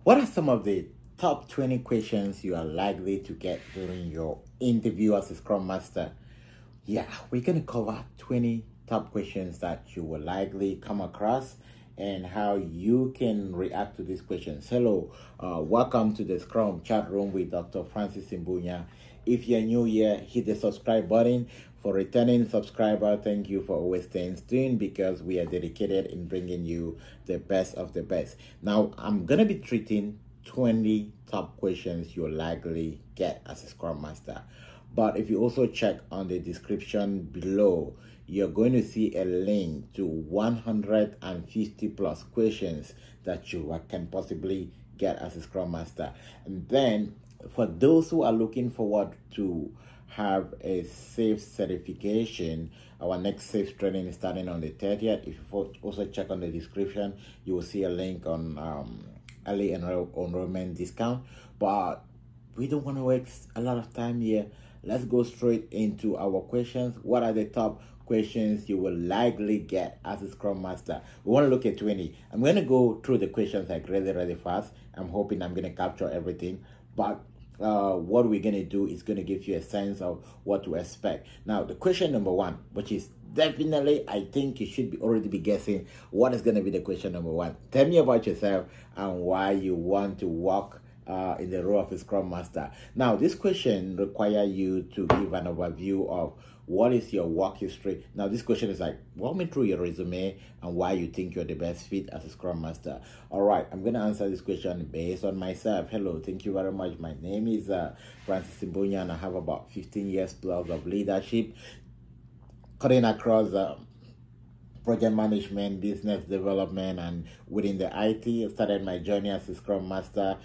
What are some of the top 20 questions you are likely to get during your interview as a Scrum Master? Yeah, we're going to cover 20 top questions that you will likely come across and how you can react to these questions. Hello, welcome to the Scrum chat room with Dr. Francis Imbunya. If you're new here, hit the subscribe button. For returning subscriber, thank you for always staying tuned because we are dedicated in bringing you the best of the best. Now, I'm going to be treating 20 top questions you'll likely get as a Scrum Master. But if you also check on the description below, you're going to see a link to 150 plus questions that you can possibly get as a Scrum Master. And then for those who are looking forward to have a safe certification, our next safe training is starting on the 30th. If you also check on the description, you will see a link on early enrollment discount. But we don't want to waste a lot of time here. Let's go straight into our questions. What are the top questions you will likely get as a Scrum Master? We want to look at 20. I'm going to go through the questions like really fast. I'm hoping I'm going to capture everything. But what we're going to do is going to give you a sense of what to expect. Now, the question number one, which is definitely, I think you should already be guessing what is going to be the question number one. Tell me about yourself and why you want to work in the role of a Scrum Master. Now, this question requires you to give an overview of what is your work history. Now, this question is like, walk me through your resume and why you think you're the best fit as a Scrum Master. All right, I'm going to answer this question based on myself. Hello, thank you very much. My name is Francis Imbunya, and I have about 15 years plus of leadership, cutting across project management, business development, and within the IT. I started my journey as a Scrum Master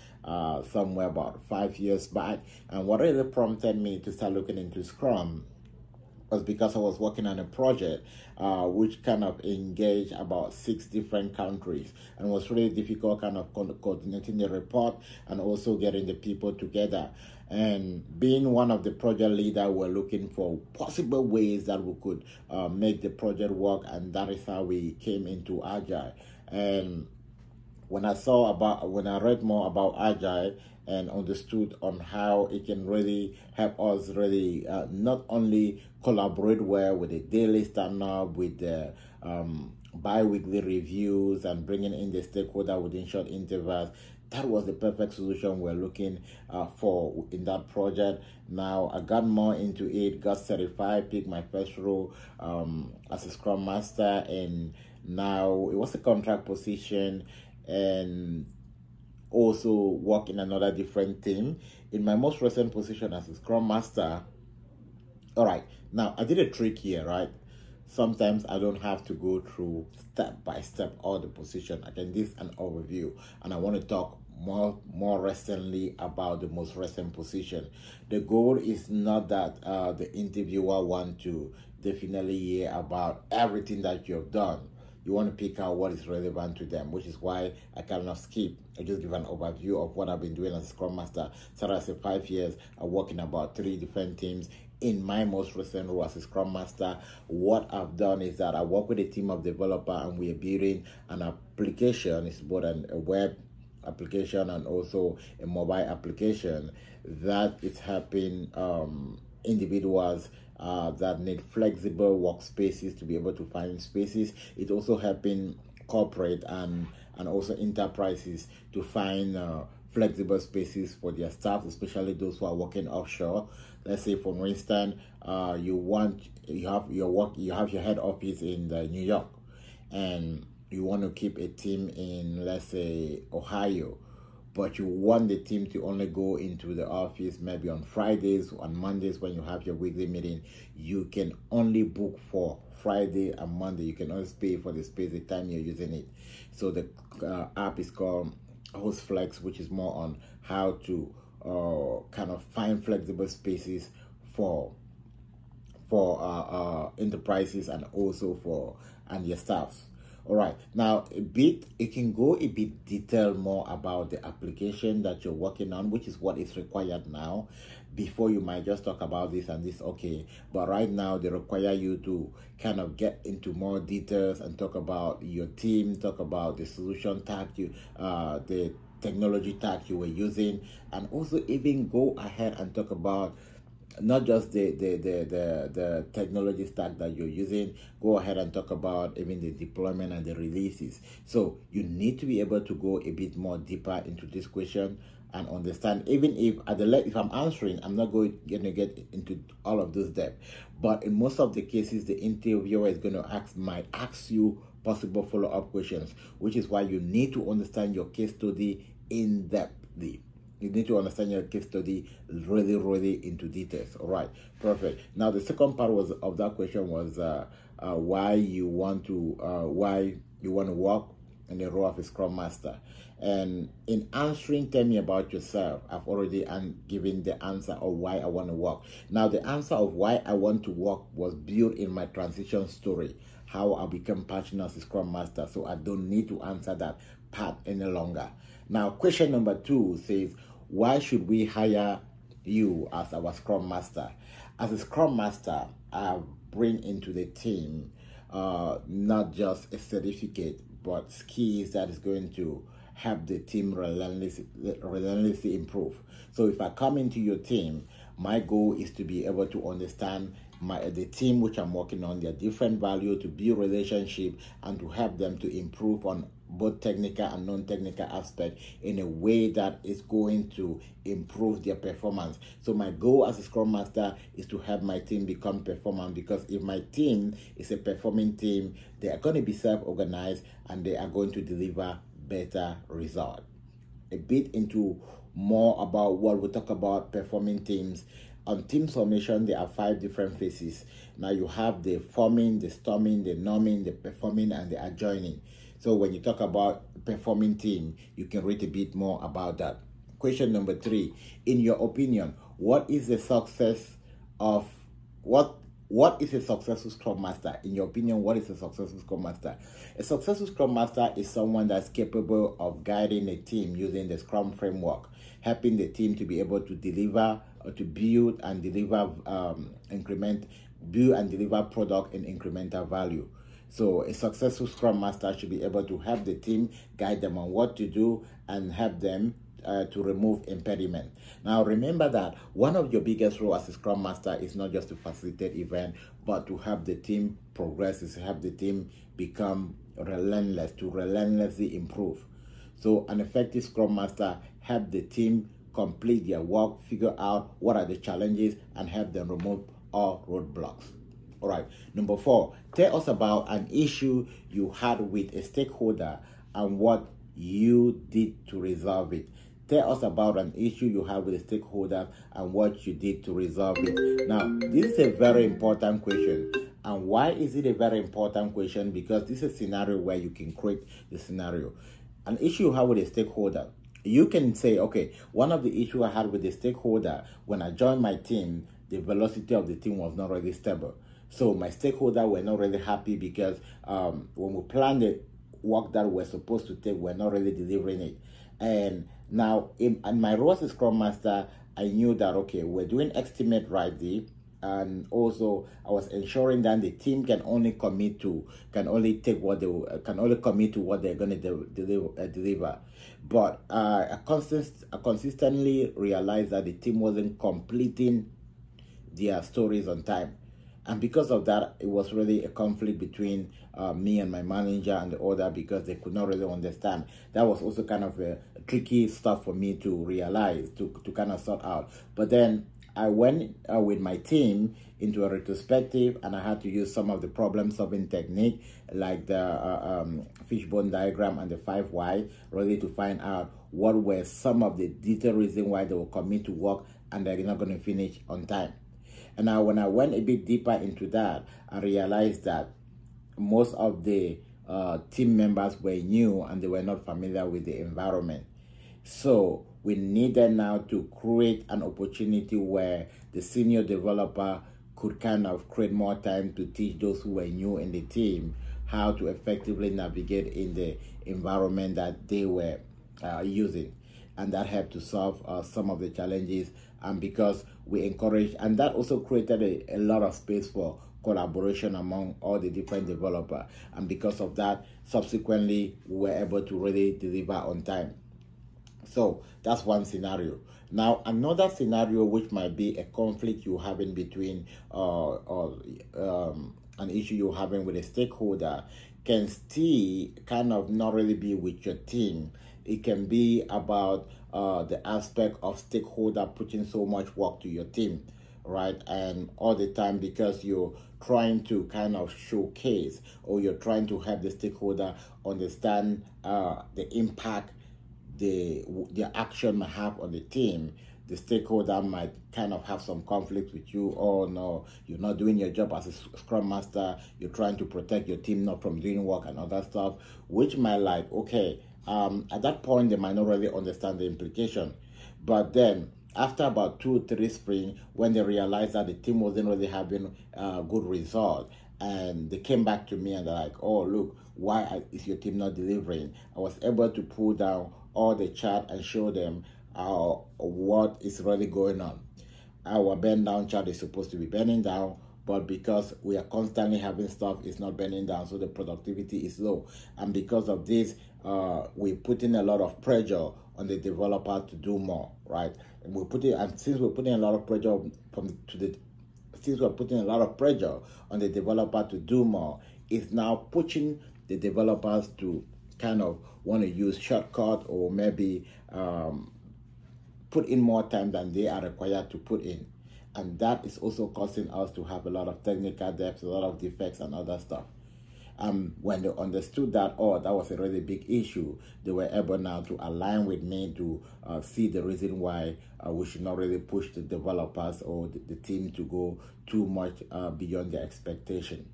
somewhere about 5 years back. And what really prompted me to start looking into Scrum was because I was working on a project which kind of engaged about 6 different countries, and it was really difficult kind of coordinating the report and also getting the people together. And being one of the project leaders, we're looking for possible ways that we could make the project work, and that is how we came into Agile. And when I read more about Agile and understood on how it can really help us really not only collaborate well with the daily stand-up, with the bi-weekly reviews, and bringing in the stakeholder within short intervals, that was the perfect solution we're looking for in that project. Now, I got more into it, got certified, picked my first role as a Scrum Master, and now it was a contract position, and also work in another different team. In my most recent position as a Scrum Master, all right, now I did a trick here, right? Sometimes I don't have to go through step by step all the position. I can give an overview, and I want to talk more recently about the most recent position. The goal is not that the interviewer want to definitely hear about everything that you have done. You want to pick out what is relevant to them, which is why I cannot skip. I just give an overview of what I've been doing as a Scrum Master. So I say 5 years, I work in about 3 different teams. In my most recent role as a Scrum Master, what I've done is that I work with a team of developers, and we are building an application. It's both a web application and also a mobile application that is helping individuals that need flexible workspaces to be able to find spaces. It's also helping corporate and also enterprises to find flexible spaces for their staff, especially those who are working offshore. Let's say, for instance, you have your head office in New York, and you want to keep a team in, let's say, Ohio, but you want the team to only go into the office maybe on Fridays, on Mondays when you have your weekly meeting. You can only book for Friday and Monday. You can always pay for the space the time you're using it. So the app is called HostFlex, which is more on how to kind of find flexible spaces for enterprises and also for your staff. All right, now you can go a bit detailed more about the application that you're working on, which is what is required now. Before, you might just talk about this and this, okay, but right now they require you to kind of get into more details and talk about your team, talk about the solution tag, the technology stack you were using, and also even go ahead and talk about not just the technology stack that you're using. Go ahead and talk about even the deployment and the releases. So you need to be able to go a bit more deeper into this question and understand, even if if I'm answering, I'm not going to get into all of those depth, but in most of the cases the interviewer is going to might ask you possible follow-up questions, which is why you need to understand your case study in depthly. You need to understand your case study really into details. All right, perfect. Now the second part of that question was why you want to work in the role of a Scrum Master. And in answering, tell me about yourself, I've already given the answer of why I want to work. Now the answer of why I want to work was built in my transition story, how I became passionate as a Scrum Master. So I don't need to answer that part any longer. Now question number 2 says, why should we hire you as our Scrum Master? As a Scrum Master, I bring into the team not just a certificate, but skills that is going to help the team relentlessly improve. So if I come into your team, my goal is to be able to understand the team which I'm working on, their different value, to build relationship and to help them to improve on both technical and non-technical aspects in a way that is going to improve their performance. So my goal as a Scrum Master is to help my team become performant, because if my team is a performing team, they are going to be self-organized and they are going to deliver better results. A bit into more about what we talk about performing teams. On team formation, there are 5 different phases. Now you have the forming, the storming, the norming, the performing, and the adjoining. So when you talk about performing team, you can read a bit more about that. Question number 3, in your opinion, what is the success of what is a successful Scrum Master? In your opinion, what is a successful Scrum Master? A successful Scrum Master is someone that's capable of guiding a team using the Scrum framework, helping the team to be able to deliver or to build and deliver product and incremental value. So a successful Scrum Master should be able to help the team, guide them on what to do, and help them to remove impediment. Now remember that one of your biggest roles as a Scrum Master is not just to facilitate event, but to help the team progress, is to help the team become relentless, to relentlessly improve. So an effective Scrum Master help the team complete their work, figure out what are the challenges, and help them remove all roadblocks. All right, number 4, tell us about an issue you had with a stakeholder and what you did to resolve it. Tell us about an issue you had with a stakeholder and what you did to resolve it. Now, this is a very important question. And why is it a very important question? Because this is a scenario where you can create the scenario. An issue you have with a stakeholder. You can say, okay, one of the issues I had with the stakeholder, when I joined my team, the velocity of the team was not really stable. So my stakeholder were not really happy because when we planned the work that we're supposed to take, we're not really delivering it. And now in my role as a Scrum Master, I knew that, okay, we're doing estimate rightly, and also I was ensuring that the team can only commit to what they're going to deliver. But I consistently realized that the team wasn't completing their stories on time. And because of that, it was really a conflict between me and my manager and the other, because they could not really understand. That was also kind of a tricky stuff for me to realize, to kind of sort out. But then I went with my team into a retrospective, and I had to use some of the problem-solving technique, like the fishbone diagram and the 5 why, really to find out what were some of the detailed reasons why they will commit to work and they're not going to finish on time. And now when I went a bit deeper into that, I realized that most of the team members were new and they were not familiar with the environment. So we needed now to create an opportunity where the senior developer could kind of create more time to teach those who were new in the team how to effectively navigate in the environment that they were using. And that helped to solve some of the challenges. And because we encouraged, and that also created a lot of space for collaboration among all the different developers. And because of that, subsequently, we were able to really deliver on time. So that's one scenario. Now another scenario, which might be a conflict you having between or an issue you're having with a stakeholder, can still kind of not really be with your team. It can be about the aspect of stakeholder putting so much work to your team, right? And all the time, because you're trying to kind of showcase, or you're trying to help the stakeholder understand the impact the action might have on the team, the stakeholder might kind of have some conflict with you. Oh no, you're not doing your job as a scrum master, you're trying to protect your team not from doing work and other stuff, which might like, okay, at that point they might not really understand the implication. But then after about 2-3 spring, when they realized that the team wasn't really having a good result, and they came back to me and they're like, oh look, why is your team not delivering? I was able to pull down all the chart and show them what is really going on. Our bend down chart is supposed to be bending down, but because we are constantly having stuff, it's not bending down, so the productivity is low. And because of this, we're putting a lot of pressure on the developer to do more, right? And since we're putting a lot of pressure on the developer to do more, it's now pushing the developers to kind of want to use shortcut, or maybe put in more time than they are required to put in. And that is also causing us to have a lot of technical depth, a lot of defects and other stuff. When they understood that, oh, that was a really big issue, they were able now to align with me to see the reason why we should not really push the developers or the team to go too much beyond their expectation.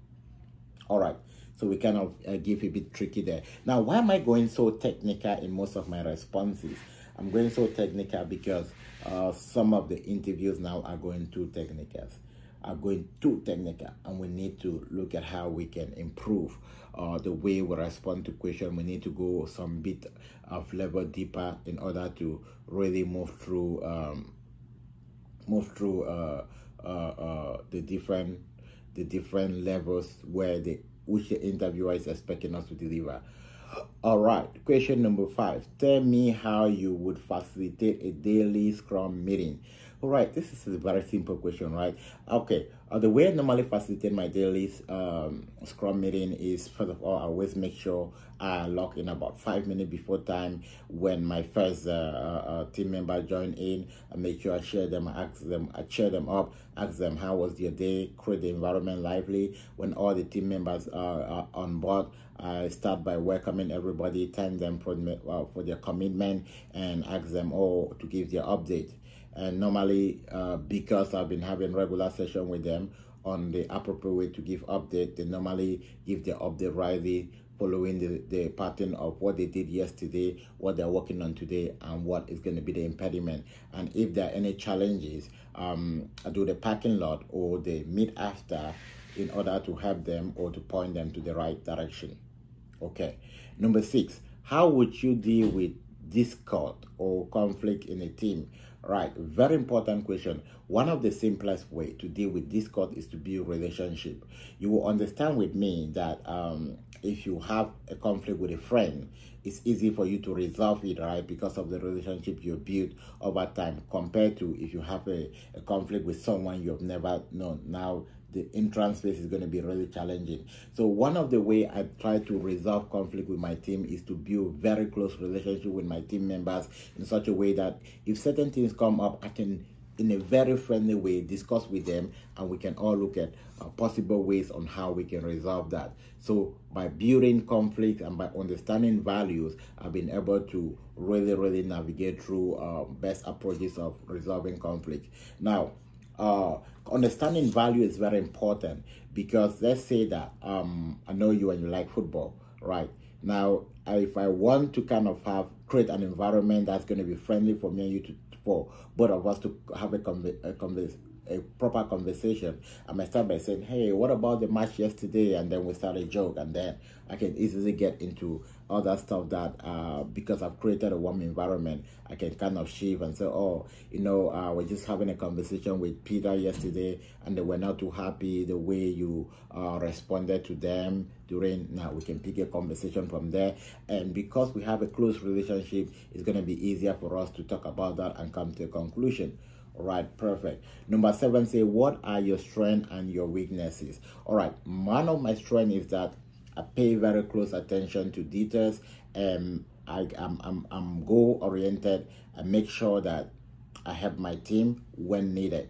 All right, so we kind of give a bit tricky there. Now, why am I going so technical in most of my responses? I'm going so technical because some of the interviews now are going too technical. And we need to look at how we can improve the way we respond to questions. We need to go some bit of level deeper in order to really move through the different levels which the interviewer is expecting us to deliver. All right, question number 5. Tell me how you would facilitate a daily Scrum meeting. All right, this is a very simple question, right? Okay, the way I normally facilitate my daily Scrum meeting is, first of all, I always make sure I log in about 5 minutes before time. When my first team member join in, I make sure I cheer them up, ask them how was their day, create the environment lively. When all the team members are on board, I start by welcoming everybody, thank them for their commitment, and ask them all to give their update. And normally, because I've been having regular session with them on the appropriate way to give update, they normally give their update rightly, following the pattern of what they did yesterday, what they're working on today, and what is going to be the impediment. And if there are any challenges, I do the parking lot or the meet after in order to help them or to point them to the right direction. Okay. Number 6, how would you deal with discord or conflict in a team? Right, very important question. One of the simplest way to deal with discord is to build relationship. You will understand with me that if you have a conflict with a friend, it's easy for you to resolve it, right? Because of the relationship you built over time, compared to if you have a conflict with someone you have never known. Now, the entrance phase is going to be really challenging. So one of the way I try to resolve conflict with my team is to build very close relationship with my team members in such a way that if certain things come up, I can, in a very friendly way, discuss with them, and we can all look at possible ways on how we can resolve that. So by building conflict and by understanding values, I've been able to really navigate through best approaches of resolving conflict. Now, understanding value is very important, because let's say that I know you and you like football, right? Now, if I want to kind of create an environment that's going to be friendly for me and you for both of us to have a a proper conversation. I might start by saying, hey, what about the match yesterday? And then we start a joke, and then I can easily get into other stuff that because I've created a warm environment, I can kind of shift and say, oh, we're just having a conversation with Peter yesterday, and they were not too happy the way you responded to them during. Now we can pick a conversation from there, and because we have a close relationship, it's going to be easier for us to talk about that and come to a conclusion. All right, perfect. Number 7, say, what are your strengths and your weaknesses? All right, one of my strengths is that I pay very close attention to details, and I'm goal oriented. I make sure that I help my team when needed.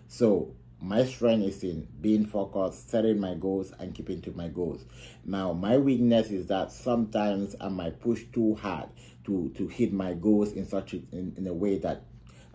So my strength is in being focused, setting my goals, and keeping to my goals. Now, my weakness is that sometimes I might push too hard to hit my goals in a way that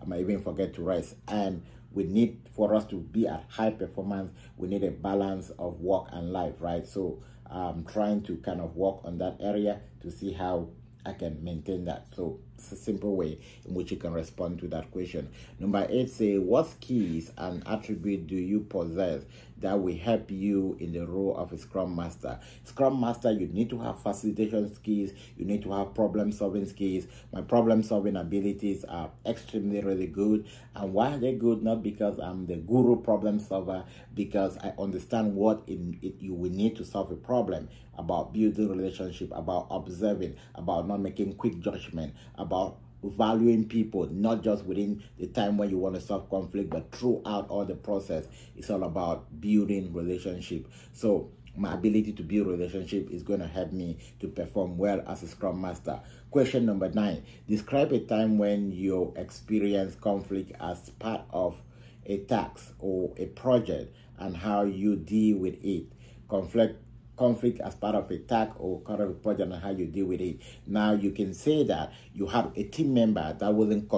I might even forget to rest. And we need, for us to be at high performance, we need a balance of work and life, right? So I'm trying to kind of work on that area to see how I can maintain that. So it's a simple way in which you can respond to that question. Number 8, say, what skills and attributes do you possess that will help you in the role of a Scrum Master? Scrum Master, you need to have facilitation skills. You need to have problem-solving skills. My problem-solving abilities are extremely really good. And why are they good? Not because I'm the guru problem solver, because I understand what you will need to solve a problem, about building relationship, about observing, about not making quick judgment, about valuing people, not just within the time when you want to solve conflict, but throughout all the process. It's all about building relationship. So my ability to build relationship is going to help me to perform well as a Scrum Master. Question number 9, describe a time when you experienced conflict as part of a task or a project and how you deal with it. Conflict as part of a task or kind of a project and how you deal with it. Now you can say that you have a team member that wasn't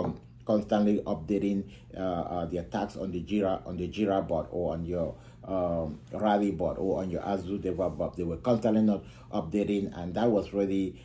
constantly updating their tasks on the Jira board or on your Rally board or on your Azure DevOps board. They were constantly not updating, and that was really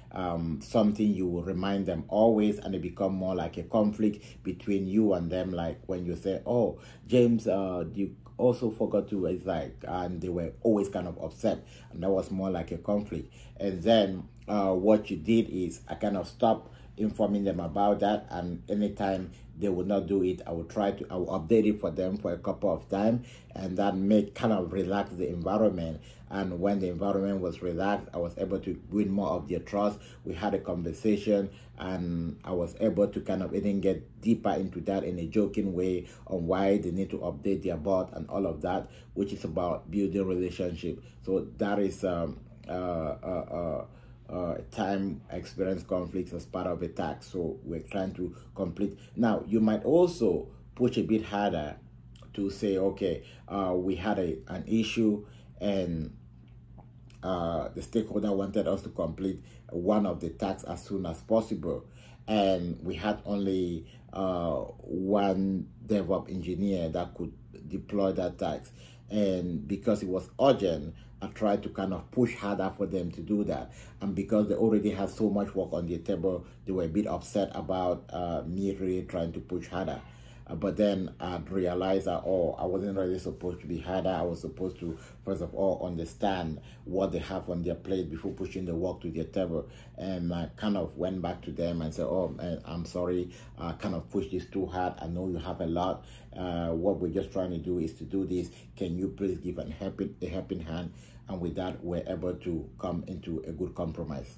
something you will remind them always, and it become more like a conflict between you and them. Like when you say, oh, James, you also forgot to, it's like, and they were always kind of upset, and that was more like a conflict. And then what you did is I kind of stopped informing them about that, and anytime they would not do it, I will update it for them for a couple of times, and that made kind of relax the environment. And when the environment was relaxed, I was able to win more of their trust. We had a conversation, and I was able to kind of even get deeper into that in a joking way on why they need to update their board and all of that, which is about building relationship. So that is time experience conflicts as part of a task. So we're trying to complete. Now you might also push a bit harder to say, okay, we had an issue, and the stakeholder wanted us to complete one of the tasks as soon as possible, and we had only one DevOps engineer that could deploy that task. And because it was urgent, I tried to kind of push harder for them to do that. And because they already had so much work on their table, they were a bit upset about me really trying to push harder. But then I realized that, oh, I wasn't really supposed to be harder. I was supposed to, first of all, understand what they have on their plate before pushing the work to their table. And I kind of went back to them and said, oh, man, I'm sorry, I kind of pushed this too hard. I know you have a lot. What we're just trying to do is to do this. Can you please give a helping hand? And with that, we're able to come into a good compromise.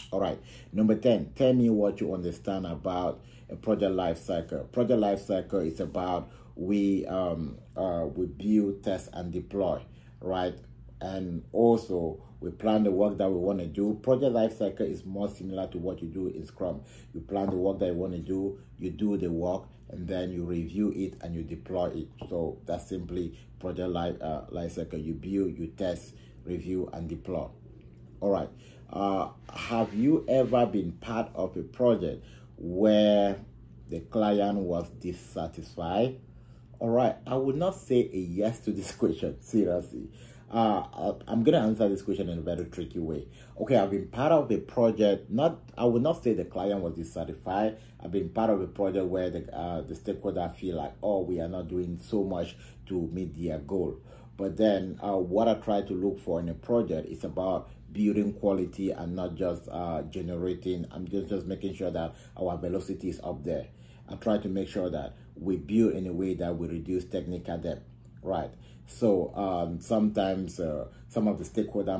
All right. Number 10, tell me what you understand about a project life cycle. Project life cycle is about we build, test, and deploy, right? And also we plan the work that we want to do. Project life cycle is more similar to what you do in Scrum. You plan the work that you want to do, you do the work, and then you review it and you deploy it. So that's simply project life cycle. You build, you test, review, and deploy. All right. Have you ever been part of a project where the client was dissatisfied? All right, I would not say a yes to this question, seriously. I'm going to answer this question in a very tricky way. Okay, I've been part of a project, I would not say the client was dissatisfied. I've been part of a project where the stakeholder feel like, oh, we are not doing so much to meet their goal. But then what I try to look for in a project is about building quality and not just generating. I'm just making sure that our velocity is up there. I try to make sure that we build in a way that we reduce technical debt, right? So sometimes some of the stakeholder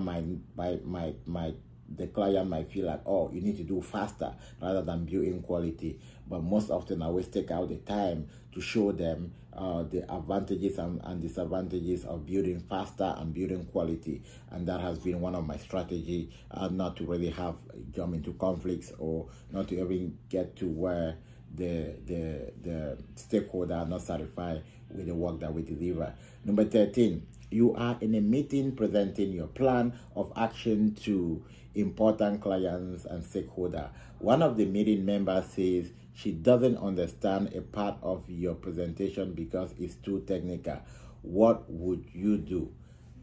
the client might feel like, oh, you need to do faster rather than building quality. But most often I always take out the time to show them the advantages and disadvantages of building faster and building quality. And that has been one of my strategy, not to really have jump into conflicts or not to even get to where the stakeholder are not satisfied with the work that we deliver. Number 13, you are in a meeting presenting your plan of action to important clients and stakeholder. One of the meeting members says she doesn't understand a part of your presentation because it's too technical. What would you do?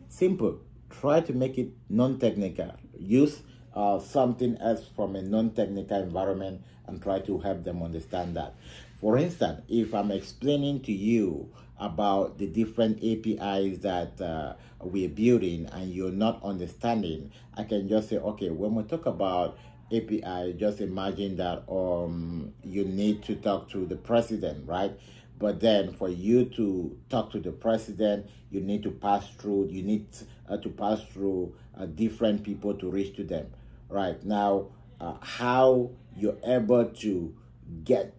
Simple. Try to make it non-technical. Use something else from a non-technical environment and try to help them understand that. For instance, if I'm explaining to you about the different APIs that we're building and you're not understanding, I can just say, okay, when we talk about API, just imagine that you need to talk to the president, right? But then for you to talk to the president, you need to pass through, different people to reach to them. Right now, how you're able to get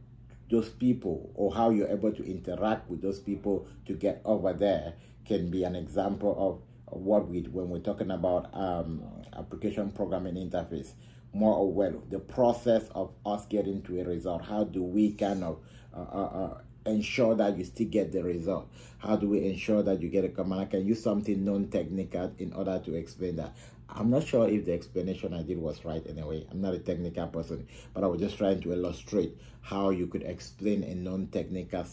those people or how you're able to interact with those people to get over there can be an example of what when we're talking about application programming interface. More or well, the process of us getting to a result. How do we kind of ensure that you still get the result? How do we ensure that you get a command? I can use something non-technical in order to explain that. I'm not sure if the explanation I did was right anyway. I'm not a technical person, but I was just trying to illustrate how you could explain a non-technical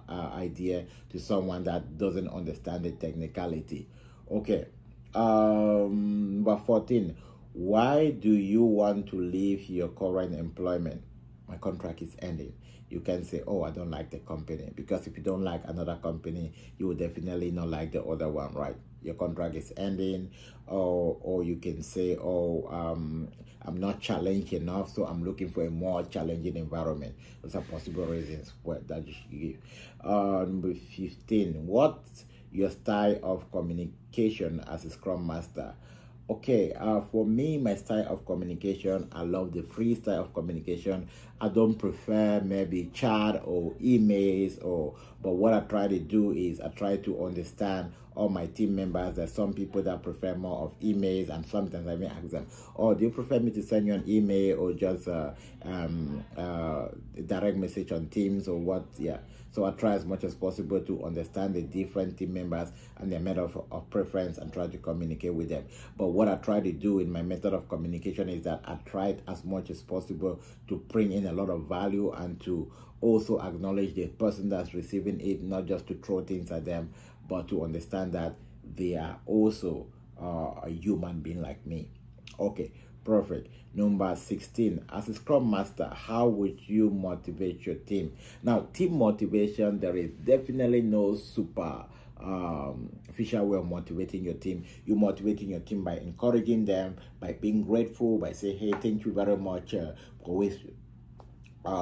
idea to someone that doesn't understand the technicality. Okay, number 14, why do you want to leave your current employment? My contract is ending. You can say, oh, I don't like the company, because if you don't like another company, you will definitely not like the other one, right? Your contract is ending, or you can say, oh, I'm not challenged enough, so I'm looking for a more challenging environment. Those are possible reasons that you should give. Number 15, what's your style of communication as a Scrum Master? Okay, for me, my style of communication, I love the free style of communication. I don't prefer maybe chat or emails, but what I try to do is I try to understand all my team members. There's some people that prefer more of emails, and sometimes I may ask them, oh, do you prefer me to send you an email or just a direct message on Teams or what? Yeah. So I try as much as possible to understand the different team members and their method of preference and try to communicate with them. But what I try to do in my method of communication is that I try as much as possible to bring in a lot of value and to also acknowledge the person that's receiving it, not just to throw things at them, but to understand that they are also a human being like me. Okay, perfect. Number 16, as a Scrum Master, how would you motivate your team? Now, team motivation, there is definitely no super official way of motivating your team. You're motivating your team by encouraging them, by being grateful, by saying, hey, thank you very much for always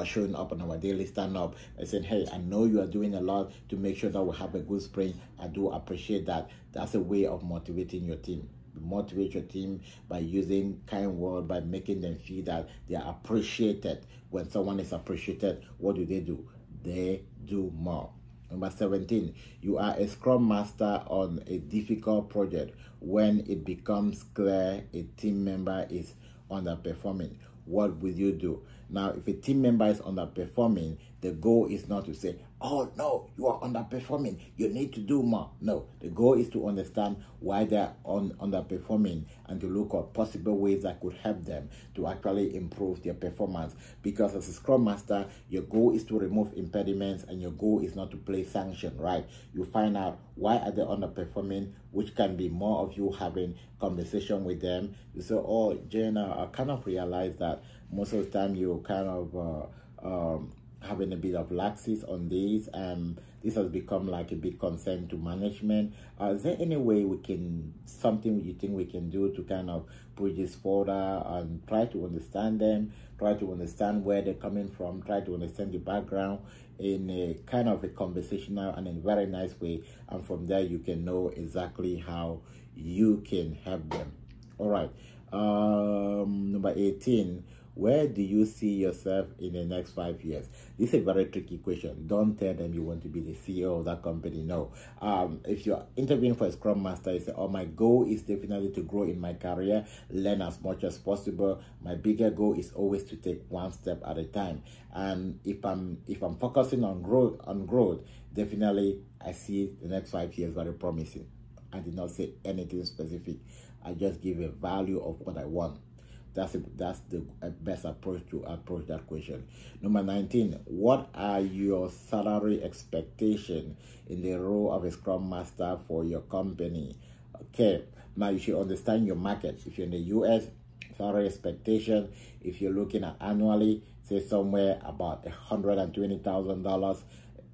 showing up on our daily stand-up. I said, hey, I know you are doing a lot to make sure that we have a good spring. I do appreciate that. That's a way of motivating your team. Motivate your team by using kind words, by making them feel that they are appreciated. When someone is appreciated, what do? They do more. Number 17, you are a Scrum Master on a difficult project. When it becomes clear a team member is underperforming, what will you do? Now, if a team member is underperforming, the goal is not to say, oh no, you are underperforming, you need to do more. No, the goal is to understand why they're underperforming and to look at possible ways that could help them to actually improve their performance. Because as a Scrum Master, your goal is to remove impediments and your goal is not to play sanction, right? You find out why are they underperforming, which can be more of you having conversation with them. You say, oh, Jane, I kind of realized that most of the time you kind of having a bit of laxity on this, and this has become like a big concern to management. Is there any way we can, something you think we can do to kind of push this further and try to understand them, try to understand where they're coming from, try to understand the background in a kind of a conversational and in a very nice way, and from there you can know exactly how you can help them. All right. Number 18. Where do you see yourself in the next 5 years? This is a very tricky question. Don't tell them you want to be the CEO of that company. No. If you're interviewing for a Scrum Master, you say, oh, my goal is definitely to grow in my career, learn as much as possible. My bigger goal is always to take one step at a time. And if I'm focusing on growth, definitely I see the next 5 years very promising. I did not say anything specific. I just give a value of what I want. That's the best approach to approach that question. Number 19, what are your salary expectations in the role of a Scrum Master for your company? Okay, now you should understand your market. If you're in the US, salary expectation, if you're looking at annually, say somewhere about $120,000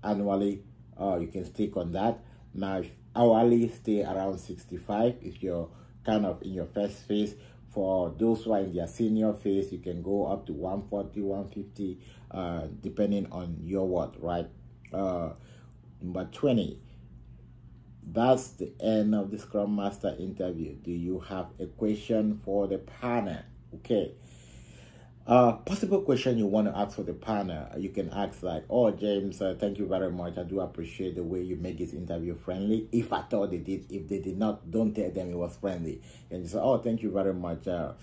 annually, you can stick on that. Now, if hourly, stay around 65 if you're kind of in your first phase. For those who are in their senior phase, you can go up to 140, 150, depending on your what, right? Number 20, that's the end of the Scrum Master interview. Do you have a question for the panel? Okay. Possible question you want to ask for the panel, you can ask like, oh, James, thank you very much. I do appreciate the way you make this interview friendly. If I thought they did, if they did not, don't tell them it was friendly. And you say, oh, thank you very much. I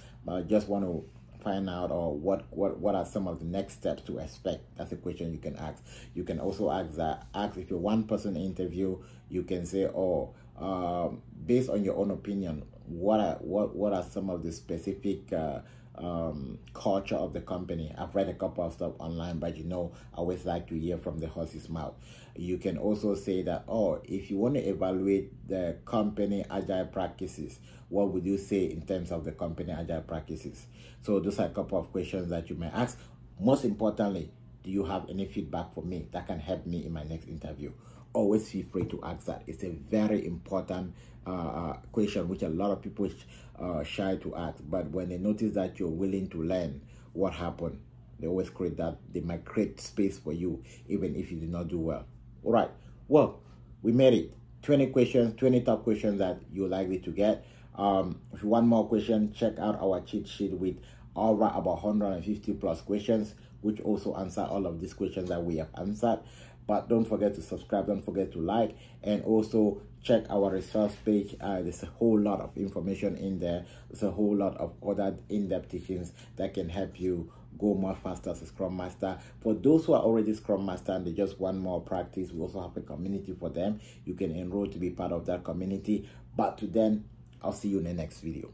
just want to find out or what are some of the next steps to expect. That's a question you can ask. You can also ask if you're one-person interview, you can say, oh, based on your own opinion, what are some of the specific culture of the company? I've read a couple of stuff online, but I always like to hear from the horse's mouth. You can also say that, oh, if you want to evaluate the company agile practices, what would you say in terms of the company agile practices? So those are a couple of questions that you may ask. Most importantly, do you have any feedback for me that can help me in my next interview? Always feel free to ask that. It's a very important question which a lot of people shy to ask, but when they notice that you're willing to learn, what happened? They always create that. They might create space for you even if you did not do well. All right, well, we made it. 20 questions, 20 top questions that you're likely to get. If you want more questions, check out our cheat sheet with over about 150 plus questions, which also answer all of these questions that we have answered. But don't forget to subscribe, don't forget to like, and also check our resource page. There's a whole lot of information in there. There's a whole lot of other in-depth teachings that can help you go more faster as a Scrum Master. For those who are already Scrum Master and they just want more practice, we also have a community for them. You can enroll to be part of that community. But to then, I'll see you in the next video.